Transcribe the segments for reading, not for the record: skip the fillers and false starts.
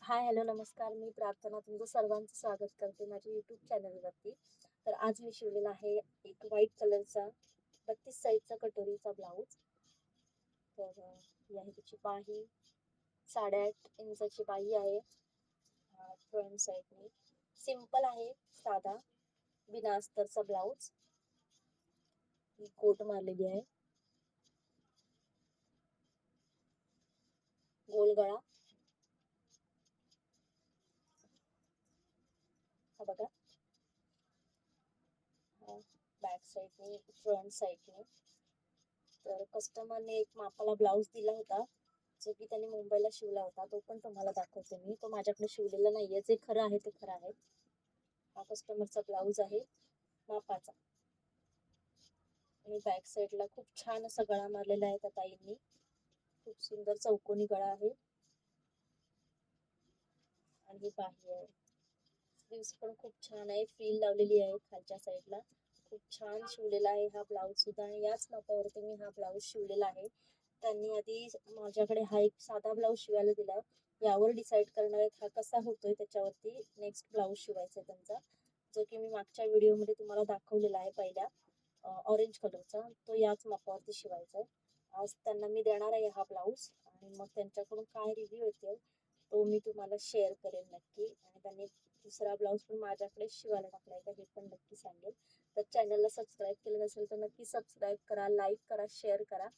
हाय, hello, नमस्कार. मी प्रार्थना तुमचं सर्वांचं स्वागत करते माझ्या यूट्यूब चॅनलवरती. तर आज मी शिवलेला आहे एक व्हाईट कलरचा 32 साईजचा कटोरीचा ब्लाऊज. तर ही आहे त्याची बाही. 8.5 इंचाची बाही आहे. फ्रंट साईडने सिंपल आहे, साधा बिना अस्तरचा ब्लाऊज. ही कोट मारलेली आहे, गोल गळा. हा बघा, बॅक साईडने फ्रंट साईडने. तर कस्टमरने एक मापाला ब्लाऊज दिला होता, जो की त्याने मुंबईला शिवला होता. तो पण तुम्हाला दाखवते मी. तो माझ्याकडे शिवलेला नाहीये. जे खरं आहे ते खरं आहे. हा कस्टमरचा ब्लाऊज आहे मापाचा. आणि बॅक साईडला खूप छान असा गळा मारलेला आहे त्या ताईंनी. खूप सुंदर चौकोनी गळा आहे. आणि बाही आहे. स्लीव्स पण खूप छान आहे, फ्रिल लावलेली आहे खालच्या साईडला. खूप छान शिवलेला आहे हा ब्लाऊज सुद्धा. आणि याच मापावरती मी हा ब्लाऊज शिवलेला आहे. त्यांनी आधी माझ्याकडे हा एक साधा ब्लाऊज शिवायला दिलाय. यावर डिसाईड करणार आहेत हा कसा होतोय, त्याच्यावरती नेक्स्ट ब्लाऊज शिवायचा आहे त्यांचा, जो की मी मागच्या व्हिडिओमध्ये तुम्हाला दाखवलेला आहे पहिल्या ऑरेंज कलरचा. तो याच मापावरती शिवायचा आहे. आज त्यांना मी देणार आहे हा ब्लाऊज, आणि मग त्यांच्याकडून काय रिव्ह्यू येतील तो मी तुम्हाला शेअर करेन नक्की. आणि त्यांनी दुसरा ब्लाऊज पण माझ्याकडे शिवायला टाकलाय का हे पण नक्की सांगेल. तर चॅनलला सबस्क्राईब केलं नसेल तर नक्की सबस्क्राईब करा, लाईक करा, शेअर करा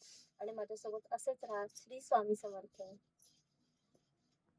आणि माझ्यासोबत असेच राहा. श्री स्वामी समर्थ.